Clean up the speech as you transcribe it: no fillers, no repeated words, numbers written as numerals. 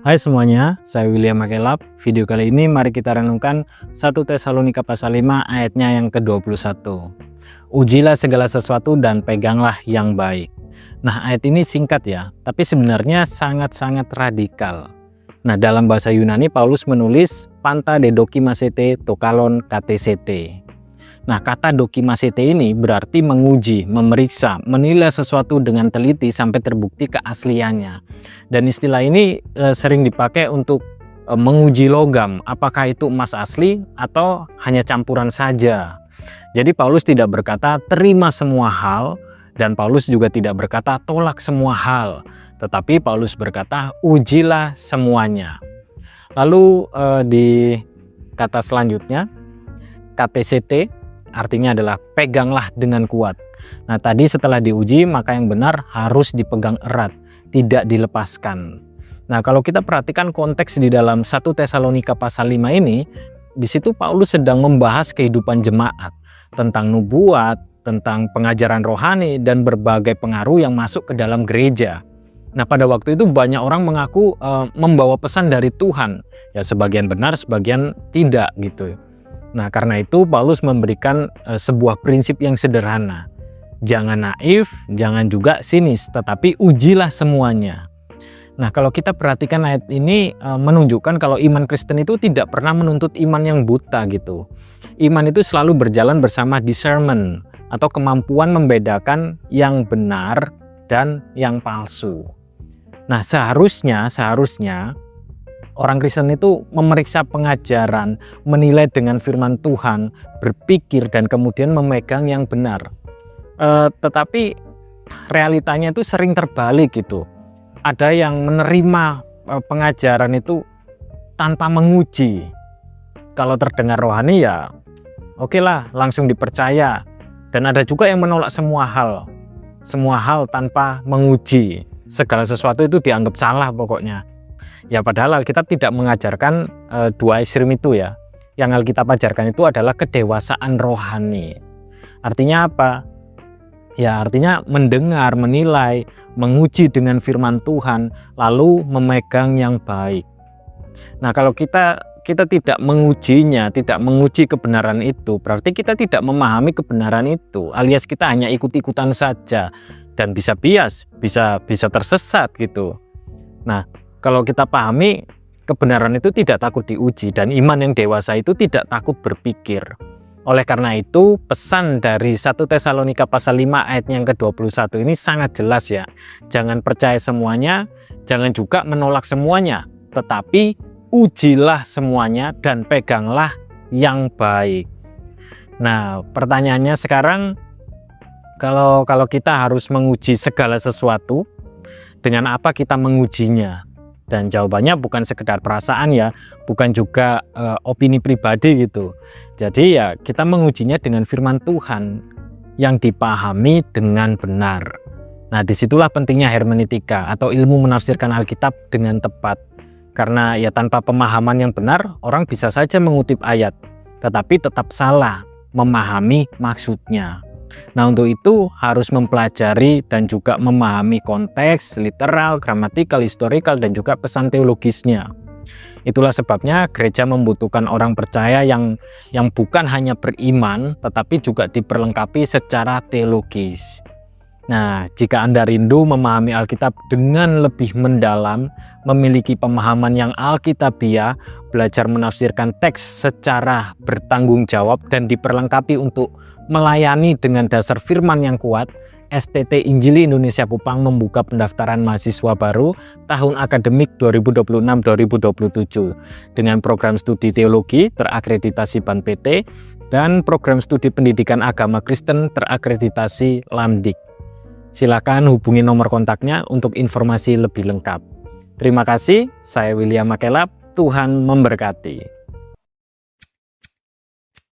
Hai semuanya, saya William Makelap. Video kali ini mari kita renungkan 1 Tesalonika pasal 5 ayatnya yang ke-21. Ujilah segala sesuatu dan peganglah yang baik. Nah, ayat ini singkat ya, tapi sebenarnya sangat-sangat radikal. Nah, dalam bahasa Yunani Paulus menulis panta de dokimasete tokalon katesete. Nah, kata dokimasete ini berarti menguji, memeriksa, menilai sesuatu dengan teliti sampai terbukti keasliannya. Dan istilah ini sering dipakai untuk menguji logam, apakah itu emas asli atau hanya campuran saja. Jadi Paulus tidak berkata terima semua hal, dan Paulus juga tidak berkata tolak semua hal, tetapi Paulus berkata ujilah semuanya. Lalu di kata selanjutnya, KTCT, artinya adalah peganglah dengan kuat. Nah, tadi setelah diuji maka yang benar harus dipegang erat, tidak dilepaskan. Nah, kalau kita perhatikan konteks di dalam 1 Tesalonika pasal 5 ini, di situ Paulus sedang membahas kehidupan jemaat, tentang nubuat, tentang pengajaran rohani dan berbagai pengaruh yang masuk ke dalam gereja. Nah, pada waktu itu banyak orang mengaku membawa pesan dari Tuhan. Ya, sebagian benar, sebagian tidak gitu. Nah, karena itu Paulus memberikan sebuah prinsip yang sederhana. Jangan naif, jangan juga sinis, tetapi ujilah semuanya. Nah, kalau kita perhatikan ayat ini menunjukkan kalau iman Kristen itu tidak pernah menuntut iman yang buta gitu. Iman itu selalu berjalan bersama discernment atau kemampuan membedakan yang benar dan yang palsu. Nah, seharusnya orang Kristen itu memeriksa pengajaran, menilai dengan firman Tuhan, berpikir dan kemudian memegang yang benar. Tetapi realitanya itu sering terbalik gitu. Ada yang menerima pengajaran itu tanpa menguji. Kalau terdengar rohani ya oke lah, langsung dipercaya. Dan ada juga yang menolak semua hal tanpa menguji. Segala sesuatu itu dianggap salah pokoknya. Ya, padahal Alkitab tidak mengajarkan dua ekstrem itu ya. Yang Alkitab ajarkan itu adalah kedewasaan rohani. Artinya apa? Ya, artinya mendengar, menilai, menguji dengan firman Tuhan, lalu memegang yang baik. Nah, kalau kita tidak mengujinya, tidak menguji kebenaran itu, berarti kita tidak memahami kebenaran itu, alias kita hanya ikut-ikutan saja dan bisa bias, bisa tersesat gitu. Nah, kalau kita pahami kebenaran itu tidak takut diuji, dan iman yang dewasa itu tidak takut berpikir. Oleh karena itu pesan dari 1 Tesalonika pasal 5 ayat yang ke-21 ini sangat jelas ya. Jangan percaya semuanya, jangan juga menolak semuanya, tetapi ujilah semuanya dan peganglah yang baik. Nah, pertanyaannya sekarang, kalau kita harus menguji segala sesuatu, dengan apa kita mengujinya? Dan jawabannya bukan sekedar perasaan ya, bukan juga opini pribadi gitu. Jadi ya kita mengujinya dengan firman Tuhan yang dipahami dengan benar. Nah, disitulah pentingnya hermeneutika atau ilmu menafsirkan Alkitab dengan tepat. Karena ya tanpa pemahaman yang benar, orang bisa saja mengutip ayat, tetapi tetap salah memahami maksudnya. Nah, untuk itu harus mempelajari dan juga memahami konteks, literal, gramatikal, historikal, dan juga pesan teologisnya. Itulah sebabnya gereja membutuhkan orang percaya yang bukan hanya beriman, tetapi juga diperlengkapi secara teologis. Nah, jika Anda rindu memahami Alkitab dengan lebih mendalam, memiliki pemahaman yang alkitabiah, belajar menafsirkan teks secara bertanggung jawab, dan diperlengkapi untuk melayani dengan dasar firman yang kuat, STT Injili Indonesia Kupang membuka pendaftaran mahasiswa baru tahun akademik 2026-2027 dengan program studi teologi terakreditasi BAN PT dan program studi pendidikan agama Kristen terakreditasi Lamdik. Silakan hubungi nomor kontaknya untuk informasi lebih lengkap. Terima kasih, saya William Makelap, Tuhan memberkati.